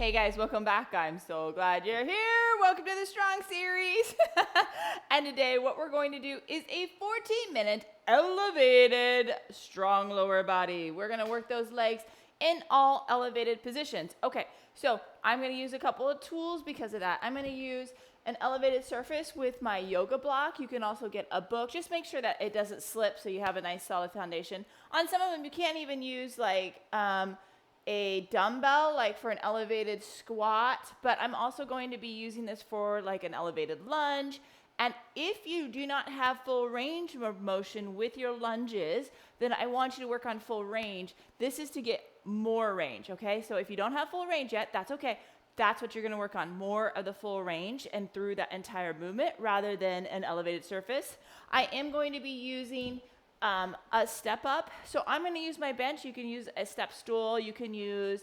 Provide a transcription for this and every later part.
Hey guys, welcome back. I'm so glad you're here. Welcome to the Strong Series. And today what we're going to do is a 14-minute elevated strong lower body. We're going to work those legs in all elevated positions. Okay, so I'm going to use a couple of tools because of that. I'm going to use an elevated surface with my yoga block. You can also get a book. Just make sure that it doesn't slip so you have a nice solid foundation. On some of them, you can't even use like a dumbbell, like for an elevated squat, but I'm also going to be using this for like an elevated lunge. And if you do not have full range of motion with your lunges, then I want you to work on full range. This is to get more range, okay? So if you don't have full range yet, that's okay. That's what you're gonna work on, more of the full range and through that entire movement rather than an elevated surface. I am going to be using a step up. So I'm going to use my bench. You can use a step stool. You can use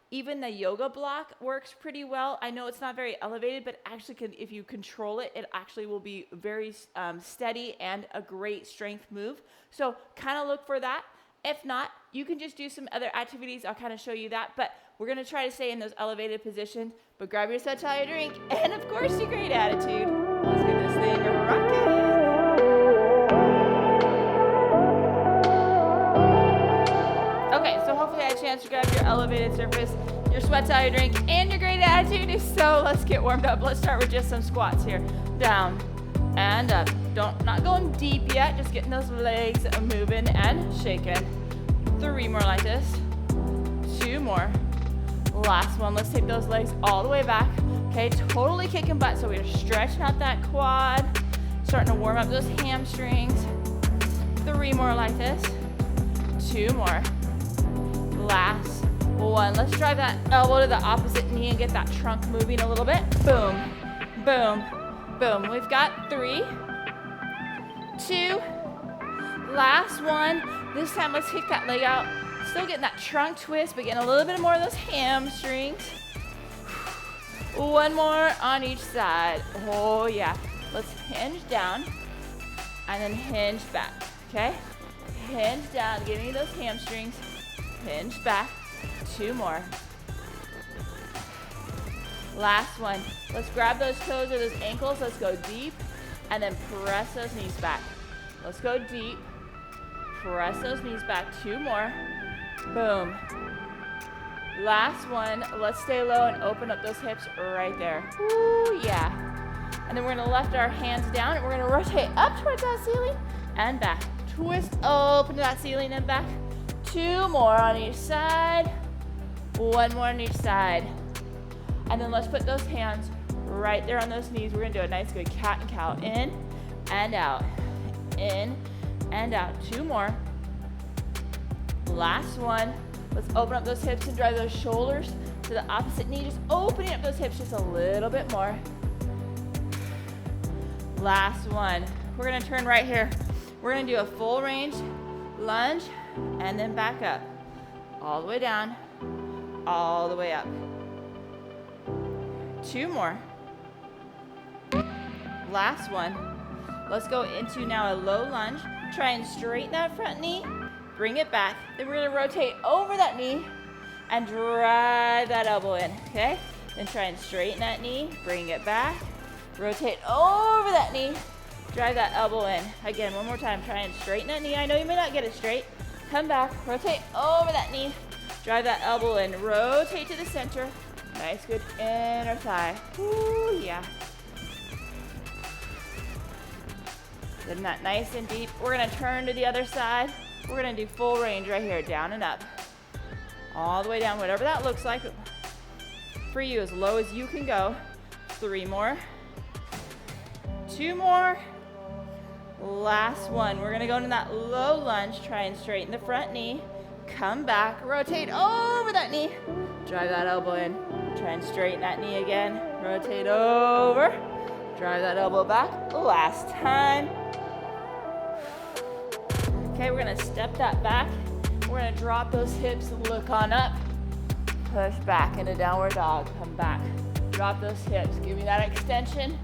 even the yoga block works pretty well. I know it's not very elevated, but actually if you control it, it actually will be very steady and a great strength move. So kind of look for that. If not, you can just do some other activities. I'll kind of show you that, but we're going to try to stay in those elevated positions, but grab your satchel drink and of course your great attitude. Let's get this thing rocking. Okay, so hopefully I had a chance to grab your elevated surface, your sweat towel, your drink, and your great attitude. So let's get warmed up. Let's start with just some squats here. Down and up. Not going deep yet, just getting those legs moving and shaking. 3 more like this. 2 more. Last one. Let's take those legs all the way back. Okay, totally kicking butt. So we're stretching out that quad, starting to warm up those hamstrings. 3 more like this. 2 more. Last one. Let's drive that elbow to the opposite knee and get that trunk moving a little bit. Boom, boom, boom. We've got 3, 2, last one. This time let's kick that leg out. Still getting that trunk twist, but getting a little bit more of those hamstrings. 1 more on each side. Oh yeah. Let's hinge down and then hinge back, okay? Hinge down, getting those hamstrings. Hinge back. 2 more. Last one. Let's grab those toes or those ankles. Let's go deep and then press those knees back. Let's go deep. Press those knees back. 2 more. Boom. Last one. Let's stay low and open up those hips right there. Ooh, yeah. And then we're going to lift our hands down and we're going to rotate up towards that ceiling and back. Twist open to that ceiling and back. 2 more on each side. 1 more on each side. And then let's put those hands right there on those knees. We're going to do a nice good cat and cow. In and out. In and out. 2 more. Last one. Let's open up those hips and drive those shoulders to the opposite knee. Just opening up those hips just a little bit more. Last one. We're going to turn right here. We're going to do a full range lunge and then back up. All the way down, all the way up. 2 more. Last one. Let's go into now a low lunge. Try and straighten that front knee. Bring it back. Then we're going to rotate over that knee and drive that elbow in, okay? Then try and straighten that knee. Bring it back. Rotate over that knee. Drive that elbow in. Again, one more time. Try and straighten that knee. I know you may not get it straight. Come back. Rotate over that knee. Drive that elbow in. Rotate to the center. Nice, good inner thigh. Ooh, yeah. Getting that nice and deep. We're going to turn to the other side. We're going to do full range right here. Down and up. All the way down. Whatever that looks like for you. As low as you can go. 3 more. 2 more. Last one. We're going to go into that low lunge. Try and straighten the front knee. Come back. Rotate over that knee. Drive that elbow in. Try and straighten that knee again. Rotate over. Drive that elbow back. Last time. Okay, we're going to step that back. We're going to drop those hips. Look on up. Push back into downward dog. Come back. Drop those hips. Give me that extension.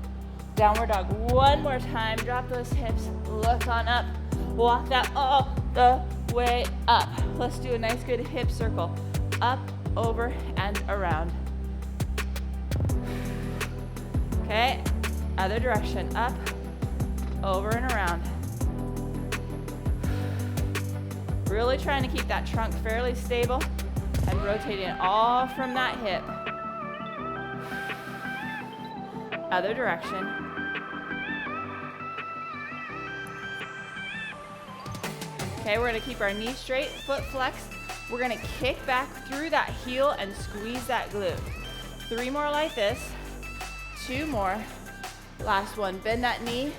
Downward dog. 1 more time. Drop those hips. Look on up. Walk that all the way up. Let's do a nice good hip circle. Up, over and around. Okay, other direction, up, over and around. Really trying to keep that trunk fairly stable and rotating all from that hip. Other direction. Okay, we're gonna keep our knees straight, foot flexed. We're gonna kick back through that heel and squeeze that glute. 3 more like this, 2 more. Last one, bend that knee,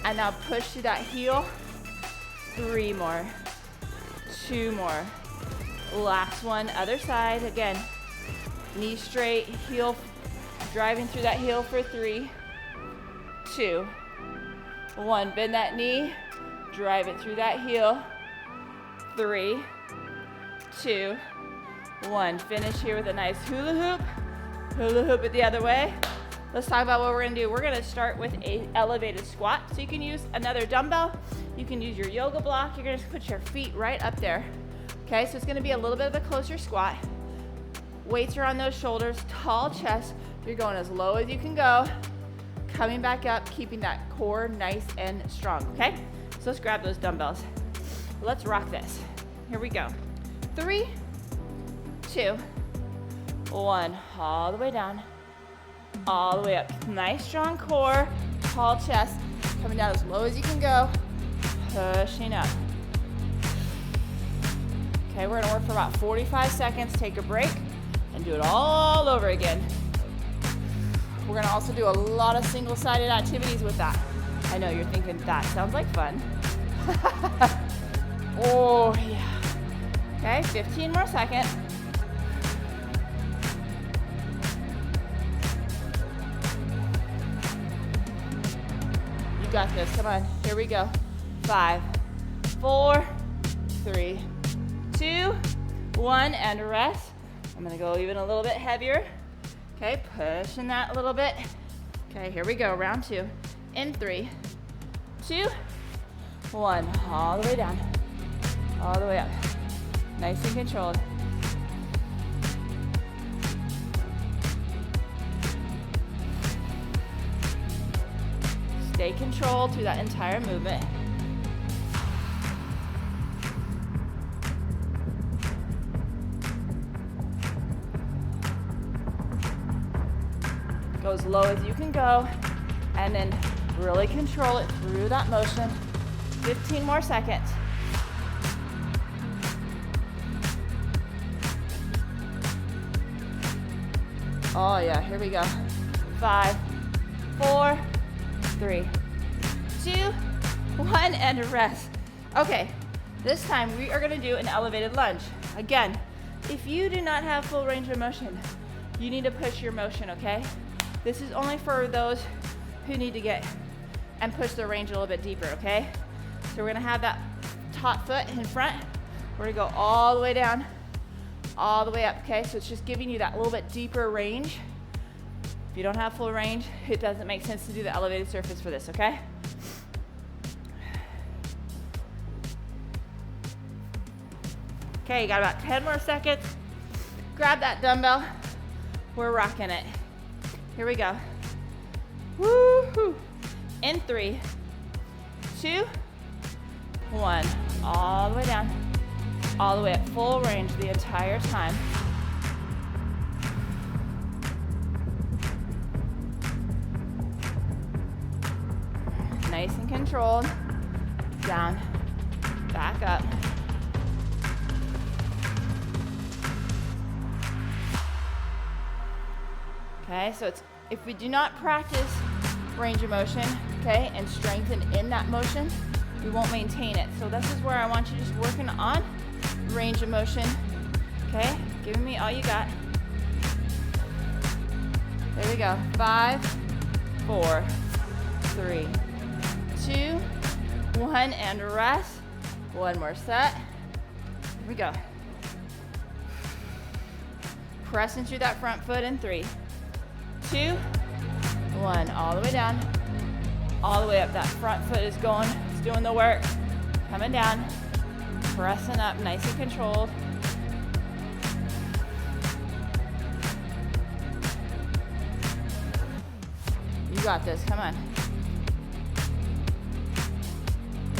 and now push through that heel. 3 more, 2 more. Last one, other side. Again, knee straight, heel, driving through that heel for 3, 2, 1. Bend that knee, drive it through that heel. 3, 2, 1. Finish here with a nice hula hoop. Hula hoop it the other way. Let's talk about what we're gonna do. We're gonna start with a elevated squat. So you can use another dumbbell. You can use your yoga block. You're gonna just put your feet right up there. Okay, so it's gonna be a little bit of a closer squat. Weights are on those shoulders, tall chest. You're going as low as you can go. Coming back up, keeping that core nice and strong, okay? So let's grab those dumbbells. Let's rock this. Here we go. 3, 2, 1. All the way down, all the way up. Nice strong core, tall chest. Coming down as low as you can go. Pushing up. Okay, we're gonna work for about 45 seconds. Take a break and do it all over again. We're gonna also do a lot of single-sided activities with that. I know you're thinking, that sounds like fun. Oh, yeah. Okay, 15 more seconds. You got this, come on, here we go. 5, 4, 3, 2, 1, and rest. I'm gonna go even a little bit heavier. Okay, pushing that a little bit. Okay, here we go, round 2. In 3, 2, 1, all the way down, all the way up. Nice and controlled. Stay controlled through that entire movement. Go as low as you can go, and then really control it through that motion. 15 more seconds. Oh yeah, here we go. 5, 4, 3, 2, 1, and rest. Okay, this time we are gonna do an elevated lunge. Again, if you do not have full range of motion, you need to push your motion, okay? This is only for those who need to get and push their range a little bit deeper, okay? So we're gonna have that top foot in front. We're gonna go all the way down, all the way up, okay? So it's just giving you that little bit deeper range. If you don't have full range, it doesn't make sense to do the elevated surface for this, okay? Okay, you got about 10 more seconds. Grab that dumbbell. We're rocking it. Here we go. Woo-hoo. In 3, 2, 1. All the way down, all the way up, full range the entire time. Nice and controlled. Down, back up. Okay, so it's, if we do not practice range of motion, okay, and strengthen in that motion, we won't maintain it. So this is where I want you just working on range of motion, okay? Giving me all you got. There we go. 5, 4, 3, 2, 1, and rest. One more set. Here we go. Pressing through that front foot in 3, 2, 1. All the way down, all the way up. That front foot is going, it's doing the work. Coming down, pressing up, nice and controlled. got this, come on.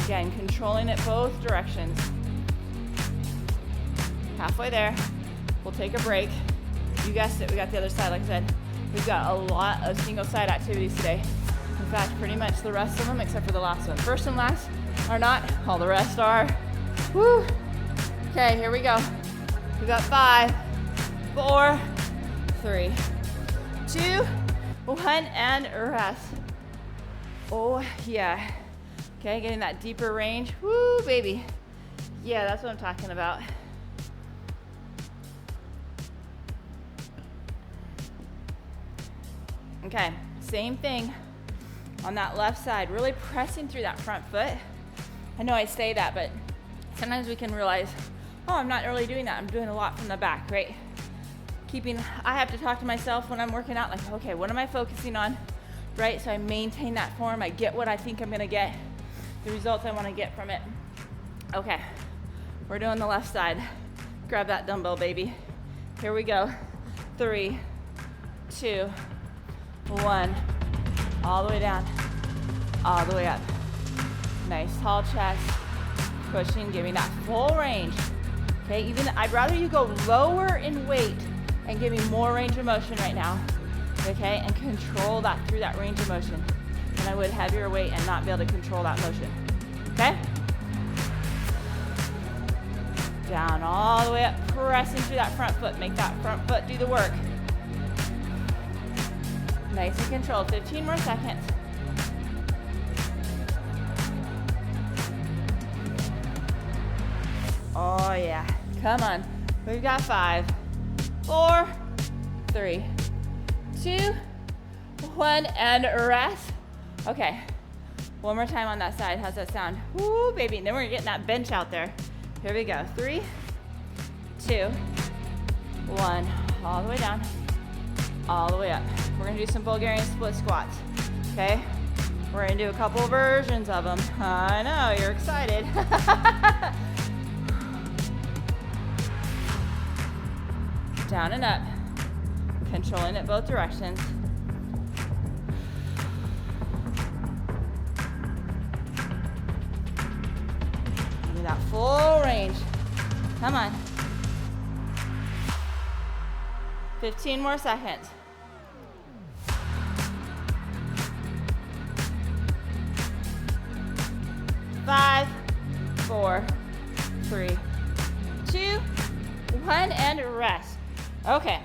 Again, controlling it both directions. Halfway there. We'll take a break. You guessed it, we got the other side. Like I said, we've got a lot of single side activities today. In fact, pretty much the rest of them, except for the last one. First and last are not, all the rest are. Woo! Okay, here we go. We got 5, 4, 3, 2, 1, and rest. Oh, yeah. Okay, getting that deeper range. Woo, baby. Yeah, that's what I'm talking about. Okay, same thing on that left side, really pressing through that front foot. I know I say that, but sometimes we can realize, oh, I'm not really doing that. I'm doing a lot from the back, right? I have to talk to myself when I'm working out, like, okay, what am I focusing on, right? So I maintain that form. I get what I think I'm gonna get, the results I wanna get from it. Okay, we're doing the left side. Grab that dumbbell, baby. Here we go. 3, 2, 1, all the way down, all the way up. Nice tall chest, pushing, giving that full range. Okay, even I'd rather you go lower in weight and give me more range of motion right now. Okay, and control that through that range of motion than I would heavier weight and not be able to control that motion. Okay? Down all the way up, pressing through that front foot. Make that front foot do the work. Nice and controlled. 15 more seconds. Oh yeah, come on. We've got 5, 4, 3, 2, 1, and rest. Okay, one more time on that side. How's that sound? Woo, baby. And then we're getting that bench out there. Here we go. 3, 2, 1. All the way down, all the way up. We're gonna do some Bulgarian split squats, okay? We're gonna do a couple versions of them. I know, you're excited. Down and up, controlling it both directions. Give me that full range. Come on. 15 more seconds. 5, 4, 3, 2, 1, and rest. Okay,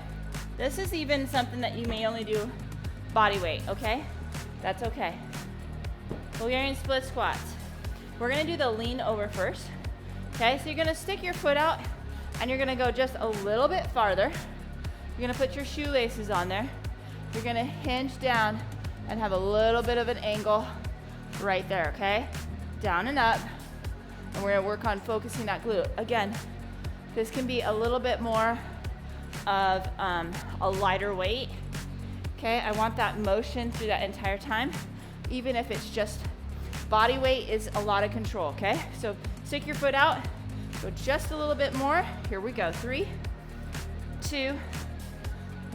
this is even something that you may only do body weight, okay? That's okay. Bulgarian split squats. We're gonna do the lean over first, okay? So you're gonna stick your foot out and you're gonna go just a little bit farther. You're gonna put your shoelaces on there. You're gonna hinge down and have a little bit of an angle right there, okay? Down and up, and we're gonna work on focusing that glute. Again, this can be a little bit more of a lighter weight, okay? I want that motion through that entire time, even if it's just body weight is a lot of control, okay? So stick your foot out, go just a little bit more. Here we go, 3, 2,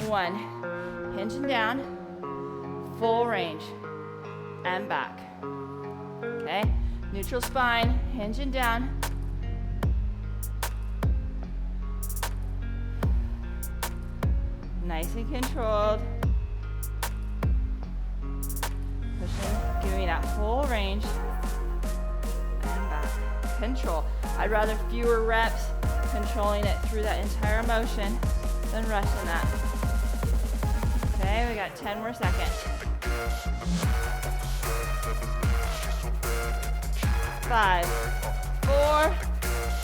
1. Hinging down, full range, and back, okay? Neutral spine, hinging down. Nice and controlled. Pushing, giving me that full range. And back. Control. I'd rather fewer reps controlling it through that entire motion than rushing that. Okay, we got 10 more seconds. 5, 4,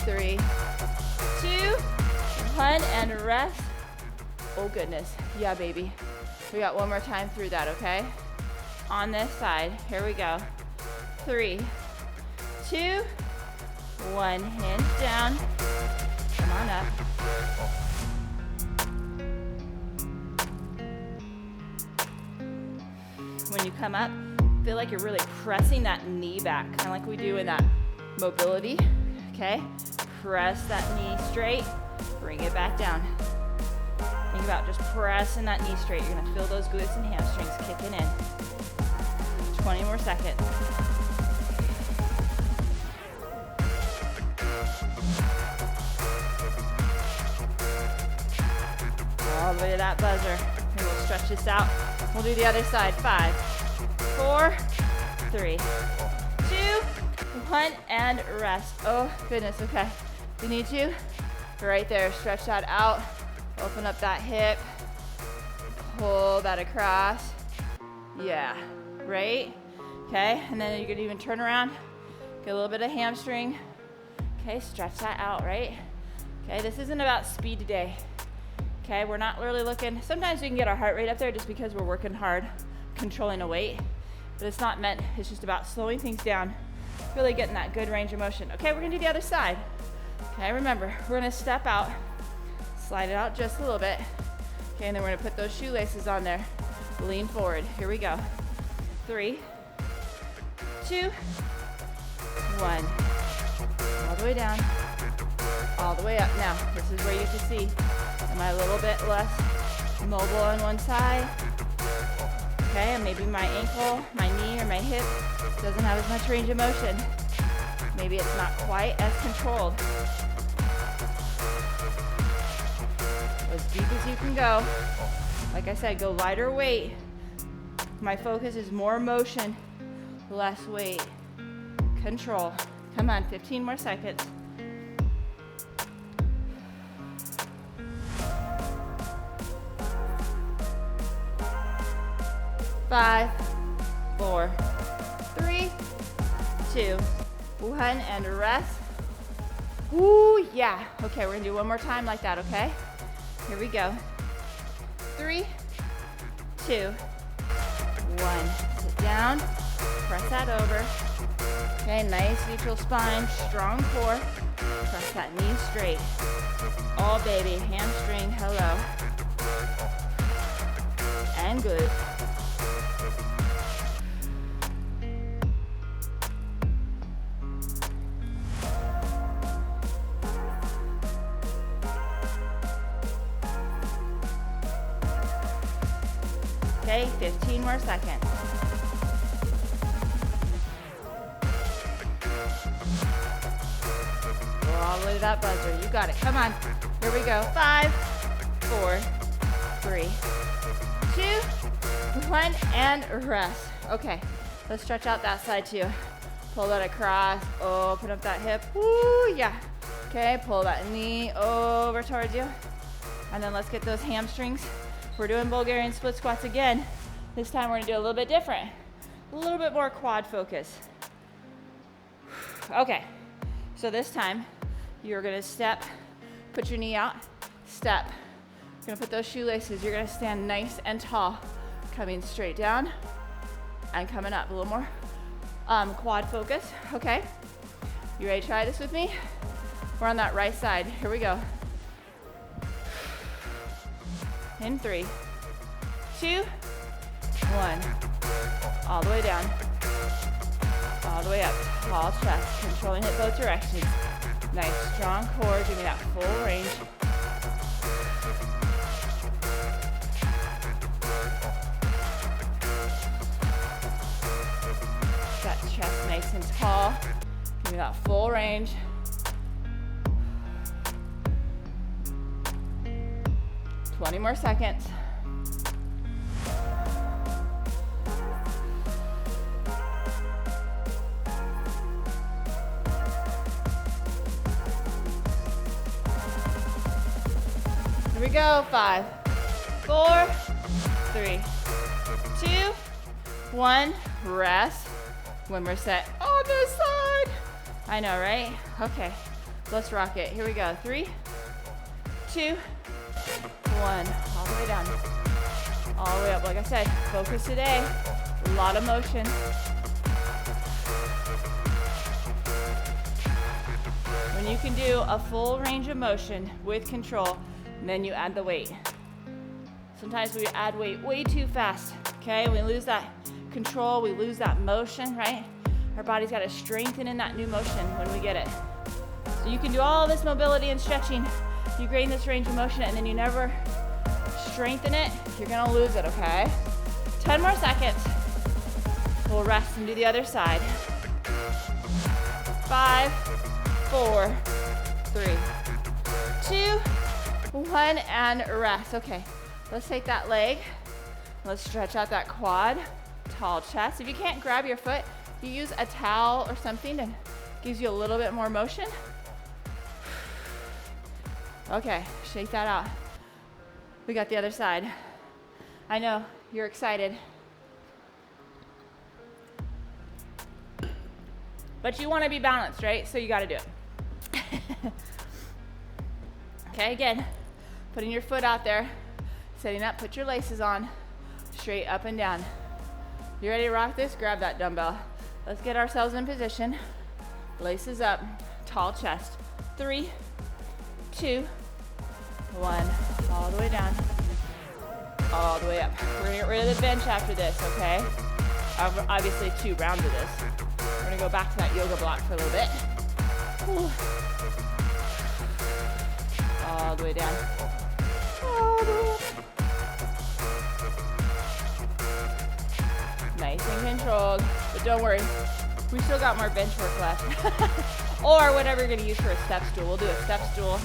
3, 2, 1, and rest. Oh goodness, yeah baby. We got one more time through that, okay? On this side, here we go. 3, 2, 1, hinge down. Come on up. When you come up, feel like you're really pressing that knee back, kind of like we do in that mobility, okay? Press that knee straight, bring it back down. Think about just pressing that knee straight. You're gonna feel those glutes and hamstrings kicking in. 20 more seconds. All the way to that buzzer. And we'll stretch this out. We'll do the other side. 5, 4, 3, 2, 1, and rest. Oh, goodness, okay. If you need to, right there, stretch that out. Open up that hip. Pull that across. Yeah, right? Okay, and then you could even turn around. Get a little bit of hamstring. Okay, stretch that out, right? Okay, this isn't about speed today. Okay, we're not really looking, sometimes we can get our heart rate up there just because we're working hard, controlling a weight, but it's not meant, it's just about slowing things down, really getting that good range of motion. Okay, we're gonna do the other side. Okay, remember, we're gonna step out, slide it out just a little bit. Okay, and then we're gonna put those shoelaces on there. Lean forward, here we go. 3, 2, 1. All the way down, all the way up. Now, this is where you get to see, am I a little bit less mobile on one side? Okay, and maybe my ankle, my knee, or my hip doesn't have as much range of motion. Maybe it's not quite as controlled. As deep as you can go. Like I said, go lighter weight. My focus is more motion, less weight. Control. Come on, 15 more seconds. 5, 4, 3, 2, 1, and rest. Ooh, yeah. Okay, we're gonna do one more time like that, okay? Here we go. 3, 2, 1. Sit down, press that over. Okay, nice neutral spine, strong core. Press that knee straight. Oh, baby, hamstring, hello. And glute. Okay, 15 more seconds. Go all the way to that buzzer. You got it. Come on. Here we go. 5, 4, 3, 2, 1, and rest. Okay, let's stretch out that side too. Pull that across. Open up that hip. Woo, yeah. Okay, pull that knee over towards you. And then let's get those hamstrings. We're doing Bulgarian split squats again. This time we're gonna do a little bit different. A little bit more quad focus. Okay, so this time you're gonna step, put your knee out, step. You're gonna put those shoelaces, you're gonna stand nice and tall. Coming straight down and coming up. A little more quad focus, okay? You ready to try this with me? We're on that right side, here we go. In 3, 2, 1. All the way down. All the way up. Tall chest. Controlling it both directions. Nice strong core. Give me that full range. That chest nice and tall. Give me that full range. Twenty more seconds. Here we go. 5, 4, 3, 2, 1. Rest. When we're set on this side. I know, right? Okay. Let's rock it. Here we go. 3, 2, 1. All the way down. All the way up. Like I said, focus today. A lot of motion. When you can do a full range of motion with control, and then you add the weight. Sometimes we add weight way too fast, okay? We lose that control, we lose that motion, right? Our body's got to strengthen in that new motion when we get it. So you can do all this mobility and stretching, you gain this range of motion, and then you never strengthen it, you're gonna lose it, okay? 10 more seconds. We'll rest and do the other side. 5, 4, 3, 2, 1, and rest. Okay, let's take that leg. Let's stretch out that quad, tall chest. If you can't grab your foot, you use a towel or something that gives you a little bit more motion. Okay, shake that out. We got the other side. I know, you're excited. But you want to be balanced, right? So you got to do it. Okay, again, putting your foot out there, setting up, put your laces on, straight up and down. You ready to rock this? Grab that dumbbell. Let's get ourselves in position. Laces up, tall chest. 3, 2, 1. All the way down, all the way up. We're gonna get rid of the bench after this, okay? Obviously 2 rounds of this. We're gonna go back to that yoga block for a little bit. Ooh. All the way down. All the way up. Nice and controlled, but don't worry. We still got more bench work left. Or whatever you're gonna use for a step stool. We'll do a step stool.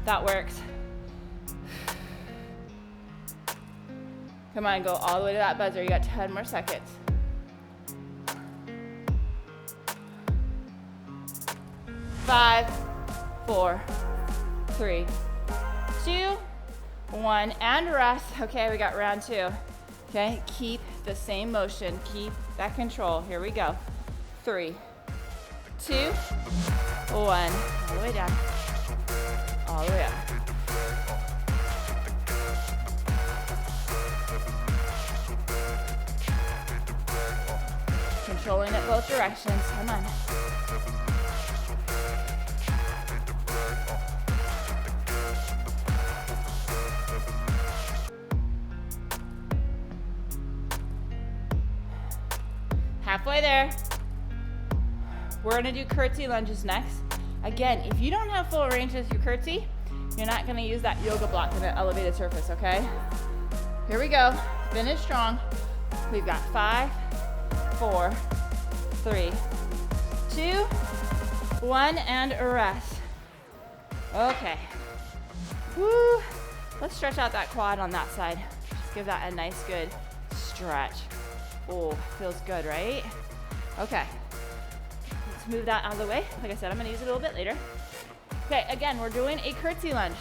That works. Come on, go all the way to that buzzer. You got 10 more seconds. 5, 4, 3, 2, 1, and rest. Okay, we got round 2. Okay, keep the same motion. Keep that control. Here we go. 3, 2, 1. All the way down. All the way up. Controlling it both directions. Come on. Halfway there. We're gonna do curtsey lunges next. Again, if you don't have full range with your curtsey, you're not gonna use that yoga block in an elevated surface, okay? Here we go. Finish strong. We've got 5, 4, 3, 2, 1, and rest. Okay. Woo. Let's stretch out that quad on that side. Just give that a nice, good stretch. Oh, feels good, right? Okay. Let's move that out of the way. Like I said, I'm gonna use it a little bit later. Okay, again, we're doing a curtsey lunge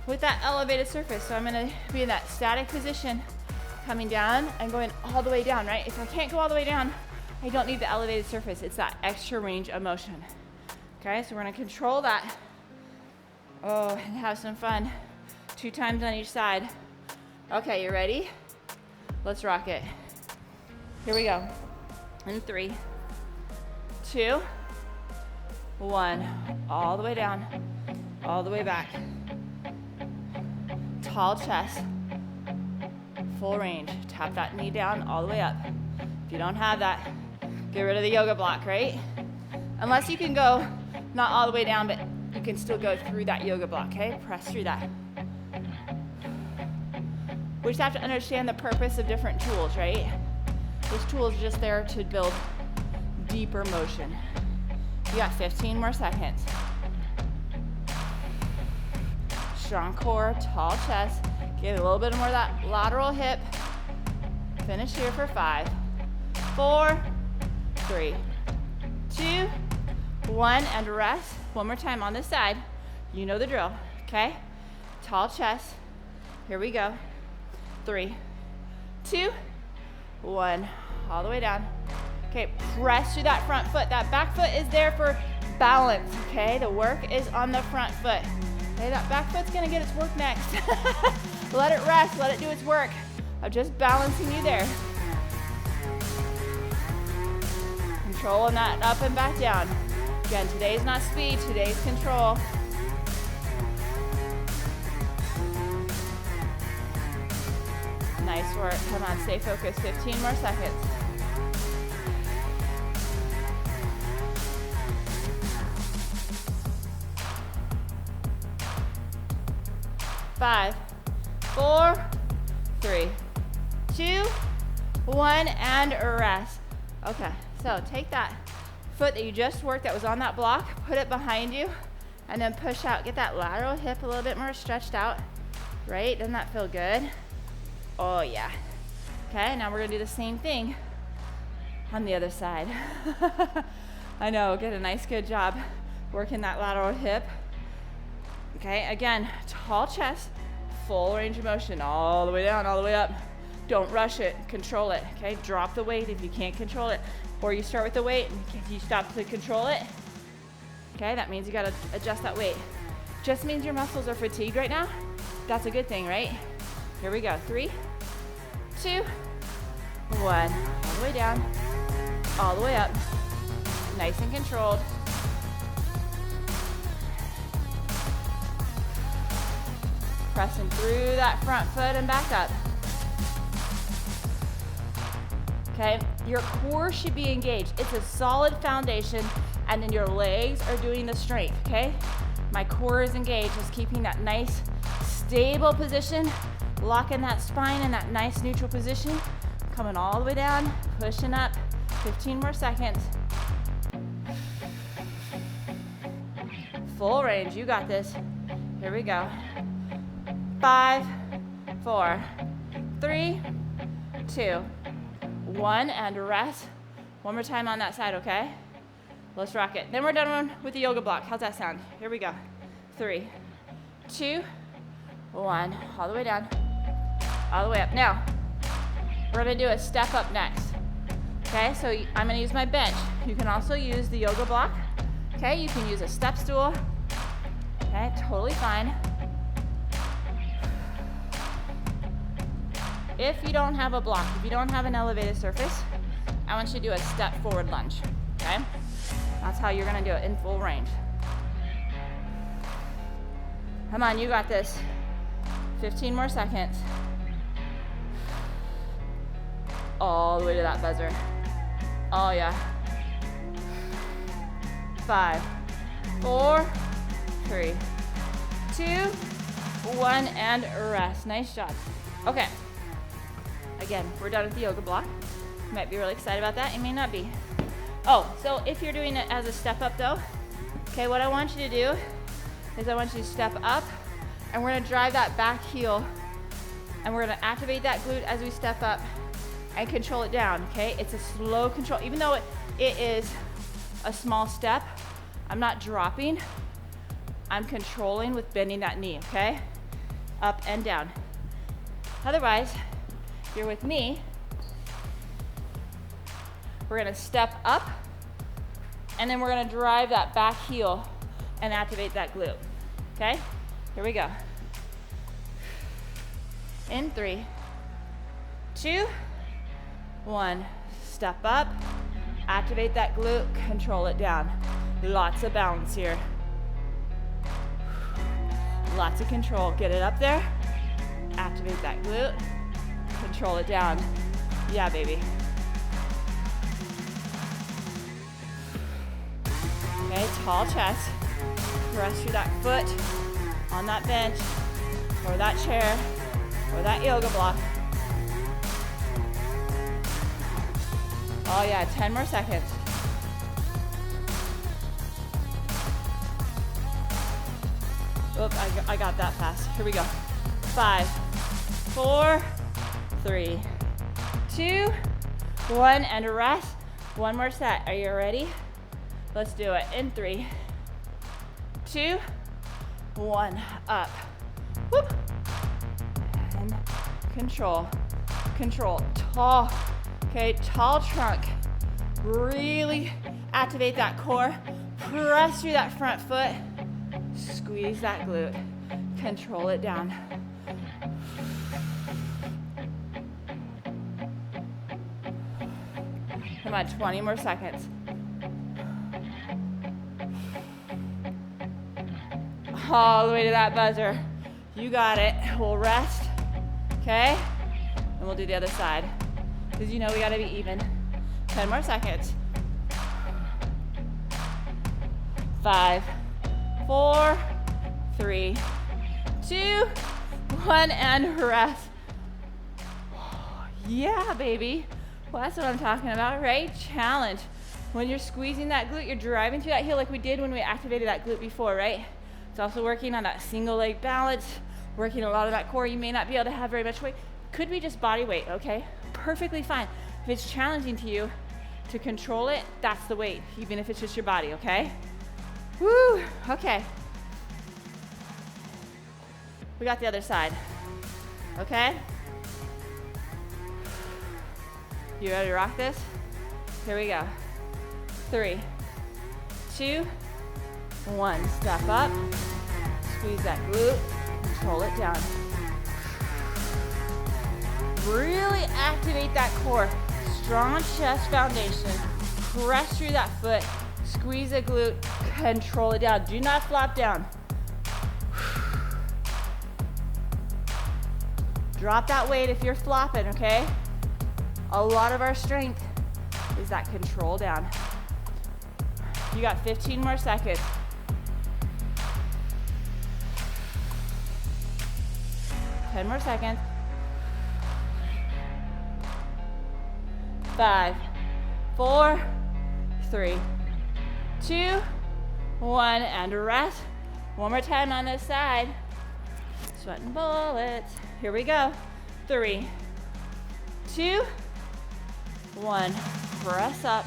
with that elevated surface. So I'm gonna be in that static position, coming down and going all the way down, right? If I can't go all the way down, I don't need the elevated surface. It's that extra range of motion. Okay, so we're gonna control that. Oh, and have some fun. 2 times on each side. Okay, you ready? Let's rock it. Here we go. In 3, 2, 1. All the way down, all the way back. Tall chest, full range. Tap that knee down all the way up. If you don't have that, get rid of the yoga block, right? Unless you can go not all the way down, but you can still go through that yoga block, okay? Press through that. We just have to understand the purpose of different tools, right? This tool is just there to build deeper motion. You got 15 more seconds. Strong core, tall chest. Get a little bit more of that lateral hip. Finish here for 5, 4, 3, 2, 1, and rest. One more time on this side. You know the drill, okay? Tall chest. Here we go. 3, 2, 1. All the way down. Okay, press through that front foot. That back foot is there for balance, okay? The work is on the front foot. Okay, that back foot's gonna get its work next. Let it rest, let it do its work. I'm just balancing you there. Controlling that up and back down. Again, today's not speed, today's control. Nice work, come on, stay focused, 15 more seconds. 5, 4, 3, 2, 1, and rest. Okay, so take that foot that you just worked that was on that block, put it behind you, and then push out. Get that lateral hip a little bit more stretched out, right? Doesn't that feel good? Oh yeah. Okay, now we're gonna do the same thing on the other side. I know, get a nice good job working that lateral hip. Okay, again, tall chest, full range of motion, all the way down, all the way up. Don't rush it, control it, okay? Drop the weight if you can't control it. Or you start with the weight, and if you stop to control it, okay, that means you gotta adjust that weight. Just means your muscles are fatigued right now. That's a good thing, right? Here we go, 3, 2, 1. All the way down, all the way up. Nice and controlled. Pressing through that front foot and back up. Okay, your core should be engaged. It's a solid foundation, and then your legs are doing the strength, okay? My core is engaged, just keeping that nice, stable position, locking that spine in that nice neutral position, coming all the way down, pushing up, 15 more seconds. Full range, you got this. Here we go. 5, 4, 3, 2, 1, and rest. One more time on that side, okay? Let's rock it. Then we're done with the yoga block. How's that sound? Here we go. 3, 2, 1. All the way down, all the way up. Now, we're gonna do a step up next. Okay, so I'm gonna use my bench. You can also use the yoga block. Okay, you can use a step stool. Okay, totally fine. If you don't have a block, if you don't have an elevated surface, I want you to do a step forward lunge, okay? That's how you're gonna do it in full range. Come on, you got this. 15 more seconds. All the way to that buzzer. Oh yeah. 5, 4, 3, 2, 1, and rest. Nice job. Okay. Again, we're done with the yoga block. You might be really excited about that. You may not be. Oh, so if you're doing it as a step up though, okay, what I want you to do is I want you to step up, and we're gonna drive that back heel, and we're gonna activate that glute as we step up and control it down, okay? It's a slow control. Even though it is a small step, I'm not dropping. I'm controlling with bending that knee, okay? Up and down. Otherwise, you're with me. We're gonna step up, and then we're gonna drive that back heel and activate that glute, okay? Here we go. In 3, 2, 1. Step up, activate that glute, control it down. Lots of balance here. Lots of control. Get it up there, activate that glute, control it down. Yeah, baby. Okay, tall chest. Press through that foot on that bench, or that chair, or that yoga block. Oh yeah, 10 more seconds. Oops, I got that fast. Here we go. 5, 4, 3, 2, 1, and rest. One more set. Are you ready? Let's do it. In 3, 2, 1. Up. Whoop. And control. Control. Tall. Okay, tall trunk. Really activate that core. Press through that front foot. Squeeze that glute. Control it down. Come on, 20 more seconds. All the way to that buzzer. You got it. We'll rest, okay? And we'll do the other side. Because you know we gotta be even. 10 more seconds. 5, 4, 3, 2, 1, and rest. Yeah, baby. Well, that's what I'm talking about, right? Challenge. When you're squeezing that glute, you're driving through that heel like we did when we activated that glute before, right? It's also working on that single leg balance, working a lot of that core. You may not be able to have very much weight. Could be just body weight, okay? Perfectly fine. If it's challenging to you to control it, that's the weight, even if it's just your body, okay? Woo, okay. We got the other side, okay? You ready to rock this? Here we go. 3, 2, 1. Step up, squeeze that glute, control it down. Really activate that core. Strong chest foundation. Press through that foot. Squeeze the glute. Control it down. Do not flop down. Drop that weight if you're flopping, okay? A lot of our strength is that control down. You got 15 more seconds. 10 more seconds. 5, 4, 3, 2, 1, and rest. One more time on this side. Sweating bullets. Here we go. 3, 2, 1. Press up.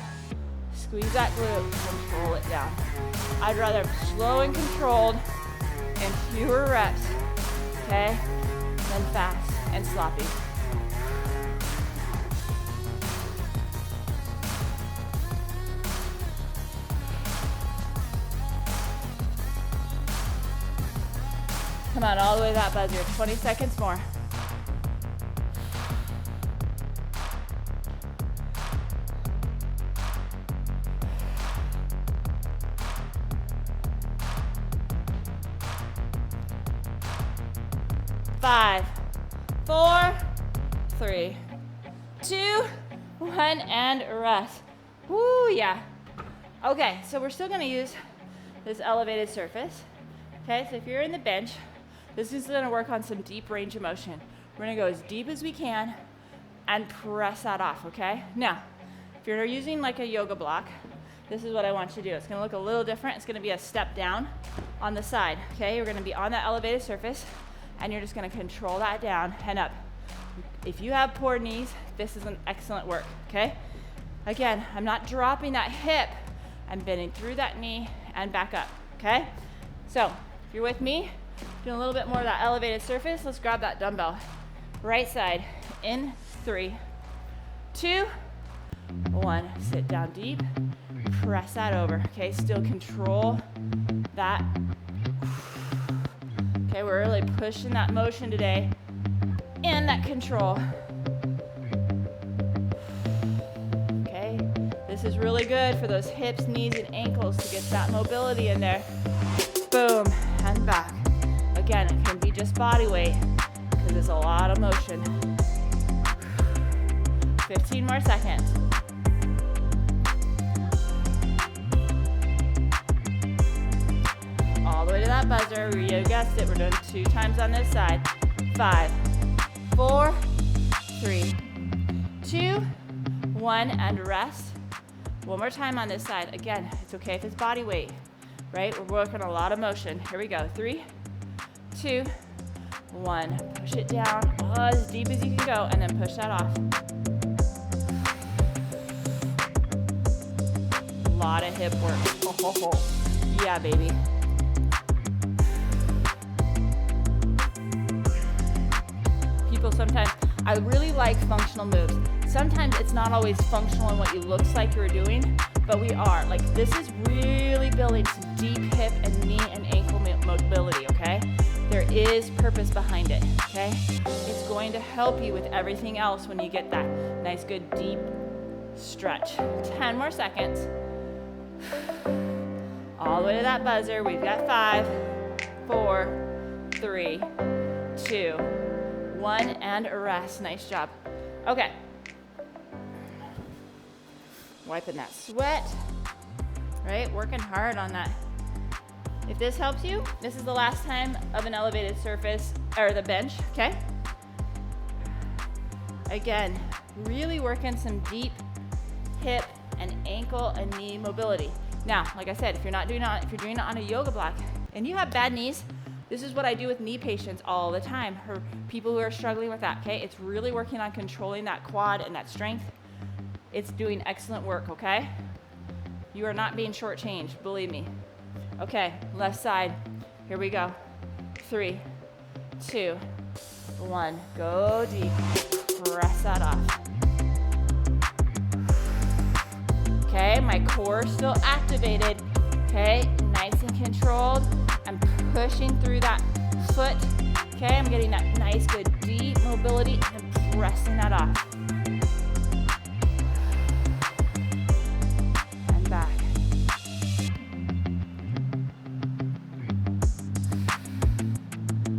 Squeeze that glute. Control it down. I'd rather slow and controlled and fewer reps, okay, than fast and sloppy. Come on, all the way to that buzzer. 20 seconds more. Five, 4, 3, 2, 1, and rest. Woo, yeah. Okay, so we're still gonna use this elevated surface. Okay, so if you're in the bench, this is gonna work on some deep range of motion. We're gonna go as deep as we can and press that off, okay? Now, if you're using like a yoga block, this is what I want you to do. It's gonna look a little different. It's gonna be a step down on the side, okay? You're gonna be on that elevated surface and you're just gonna control that down and up. If you have poor knees, this is an excellent work, okay? Again, I'm not dropping that hip. I'm bending through that knee and back up, okay? So, if you're with me, doing a little bit more of that elevated surface, let's grab that dumbbell. Right side, in 3, 2, 1. Sit down deep, press that over, okay? Still control that. Okay, we're really pushing that motion today and that control. Okay, this is really good for those hips, knees, and ankles to get that mobility in there. Boom, and back. Again, it can be just body weight because there's a lot of motion. 15 more seconds. All the way to that buzzer. You guessed it. We're doing 2 times on this side. 5, 4, 3, 2, 1, and rest. One more time on this side. Again, it's okay if it's body weight, right? We're working a lot of motion. Here we go. 3, 2, 1. Push it down as deep as you can go, and then push that off. A lot of hip work. Oh. Yeah, baby. People sometimes, I really like functional moves. Sometimes it's not always functional in what you looks like you're doing, but we are. Like, this is really building some deep hip and knee and ankle mobility, okay? There is purpose behind it, okay? It's going to help you with everything else when you get that nice, good, deep stretch. 10 more seconds. All the way to that buzzer. We've got 5, 4, 3, 2, 1, and rest. Nice job. Okay. Wiping that sweat, right? Working hard on that If this helps you, this is the last time of an elevated surface, or the bench, okay? Again, really working some deep hip and ankle and knee mobility. Now, like I said, if you're doing it on a yoga block and you have bad knees, this is what I do with knee patients all the time, for people who are struggling with that, okay? It's really working on controlling that quad and that strength. It's doing excellent work, okay? You are not being shortchanged, believe me. Okay, left side. Here we go. 3, 2, 1. Go deep. Press that off. Okay, my core is still activated. Okay, nice and controlled. I'm pushing through that foot. Okay, I'm getting that nice, good, deep mobility and pressing that off. And back.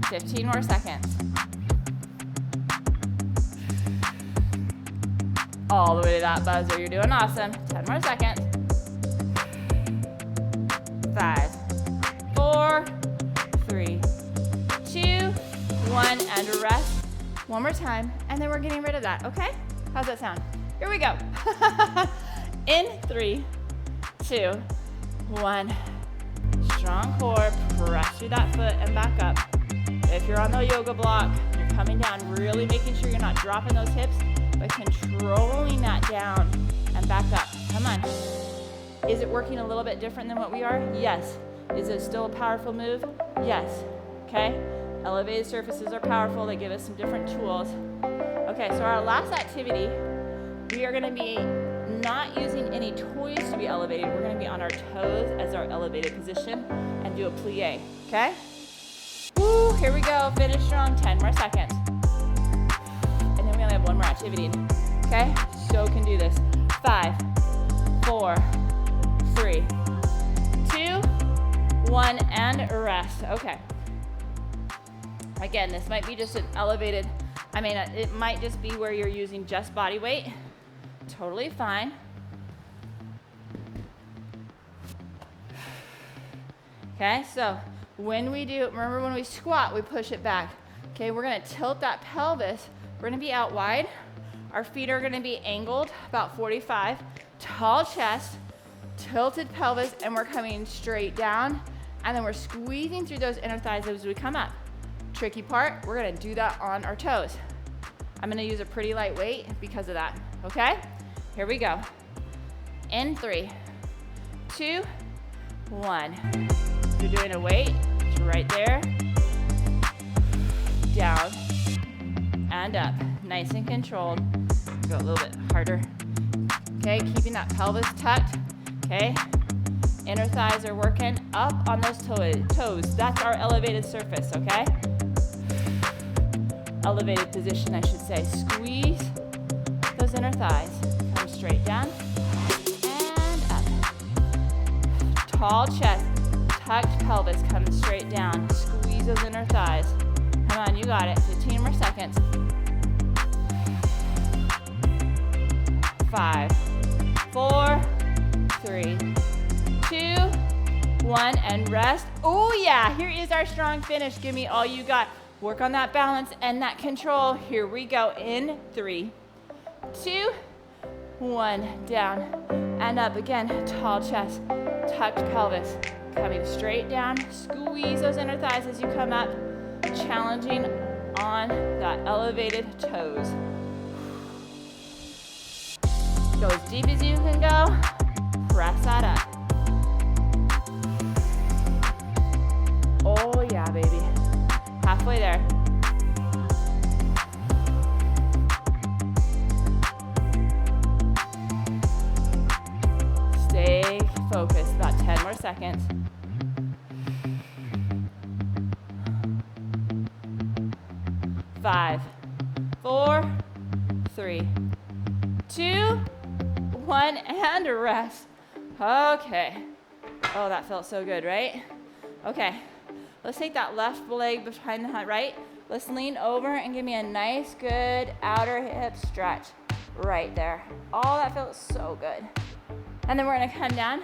Fifteen more seconds. All the way to that buzzer. You're doing awesome. 10 more seconds. 5, 4, 3, 2, 1, and rest. One more time, and then we're getting rid of that, okay? How's that sound? Here we go. In 3, 2, 1. Strong core, press through that foot and back up. If you're on the yoga block, you're coming down, really making sure you're not dropping those hips, but controlling that down and back up. Come on. Is it working a little bit different than what we are? Yes. Is it still a powerful move? Yes. Okay? Elevated surfaces are powerful. They give us some different tools. Okay, so our last activity, we are going to be not using any toys to be elevated. We're going to be on our toes as our elevated position and do a plie. Okay? Woo, here we go. Finish strong. 10 more seconds. And then we only have one more activity. Okay? So can do this. 5, 4, 3, 2, 1, and rest. Okay. Again, this might be just an elevated, it might just be where you're using just body weight. Totally fine. Okay, so when we do, remember when we squat, we push it back. Okay, we're gonna tilt that pelvis. We're gonna be out wide. Our feet are gonna be angled about 45. Tall chest, tilted pelvis, and we're coming straight down. And then we're squeezing through those inner thighs as we come up. Tricky part, we're gonna do that on our toes. I'm gonna use a pretty light weight because of that, okay? Here we go. In 3, 2, 1. If you're doing a weight, it's right there. Down and up, nice and controlled. Go a little bit harder. Okay, keeping that pelvis tucked, okay? Inner thighs are working up on those toes. That's our elevated surface, okay? Elevated position, I should say. Squeeze those inner thighs. Come straight down and up. Tall chest, tucked pelvis, come straight down. Squeeze those inner thighs. Come on, you got it. 15 more seconds. 5, 4, 3, 2, 1, and rest. Oh yeah, here is our strong finish. Give me all you got. Work on that balance and that control. Here we go. In 3, 2, 1, down and up again. Tall chest, tucked pelvis, coming straight down. Squeeze those inner thighs as you come up, challenging on that elevated toes. Go as deep as you can go. Press that up. Oh yeah, baby. Halfway there. Stay focused. About 10 more seconds. 5, 4, 3, 2, 1, and rest. Okay. Oh, that felt so good, right? Okay. Let's take that left leg behind the right. Let's lean over and give me a nice, good outer hip stretch right there. Oh, that feels so good. And then we're gonna come down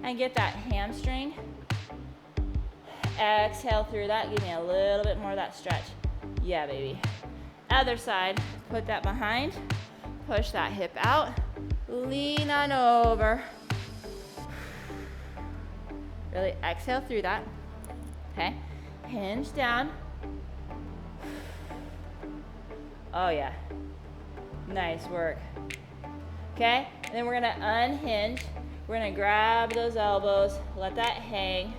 and get that hamstring Exhale through that. Give me a little bit more of that stretch. Yeah, baby. Other side. Put that behind. Push that hip out. Lean on over. Really exhale through that. Okay. Hinge down. Oh yeah. Nice work. Okay. And then we're gonna unhinge. We're gonna grab those elbows. Let that hang.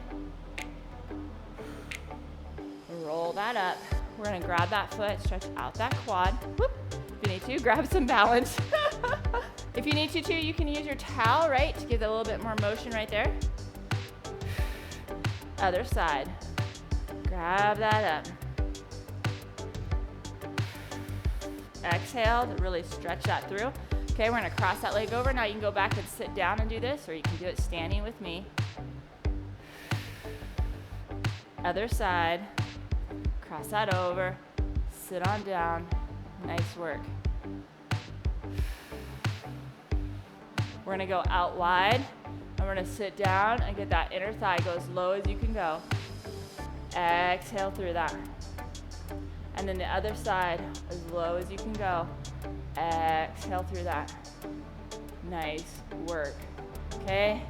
Roll that up. We're gonna grab that foot, stretch out that quad. Whoop. If you need to, grab some balance. If you need to, you can use your towel, right, to give it a little bit more motion right there. Other side. Grab that up. Exhale to really stretch that through. Okay, we're gonna cross that leg over. Now you can go back and sit down and do this, or you can do it standing with me. Other side. Cross that over. Sit on down. Nice work. We're gonna go out wide. And we're gonna sit down and get that inner thigh go as low as you can go. Exhale through that. And then the other side, as low as you can go. Exhale through that. Nice work. Okay.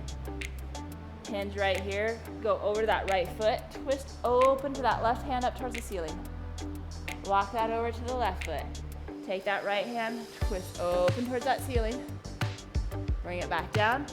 Hinge right here. Go over to that right foot. Twist open to that left hand up towards the ceiling. Walk that over to the left foot. Take that right hand, twist open towards that ceiling. Bring it back down.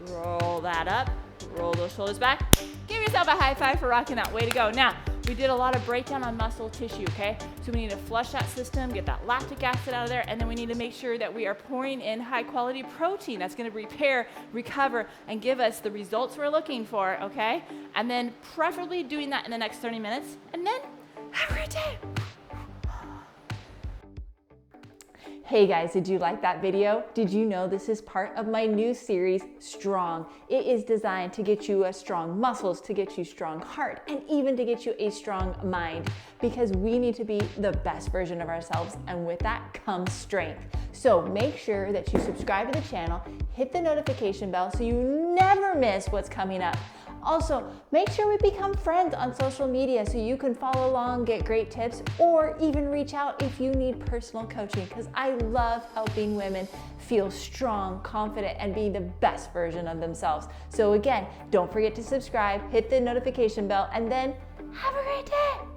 Roll that up. Roll those shoulders back. Give yourself a high five for rocking that. Way to go. Now, we did a lot of breakdown on muscle tissue, okay? So we need to flush that system, get that lactic acid out of there, and then we need to make sure that we are pouring in high quality protein that's gonna repair, recover, and give us the results we're looking for, okay? And then preferably doing that in the next 30 minutes, and then have a great day. Hey guys, did you like that video? Did you know this is part of my new series, Strong? It is designed to get you strong muscles, to get you strong heart, and even to get you a strong mind, because we need to be the best version of ourselves, and with that comes strength. So make sure that you subscribe to the channel, hit the notification bell so you never miss what's coming up. Also, make sure we become friends on social media so you can follow along, get great tips, or even reach out if you need personal coaching, because I love helping women feel strong, confident, and be the best version of themselves. So again, don't forget to subscribe, hit the notification bell, and then have a great day.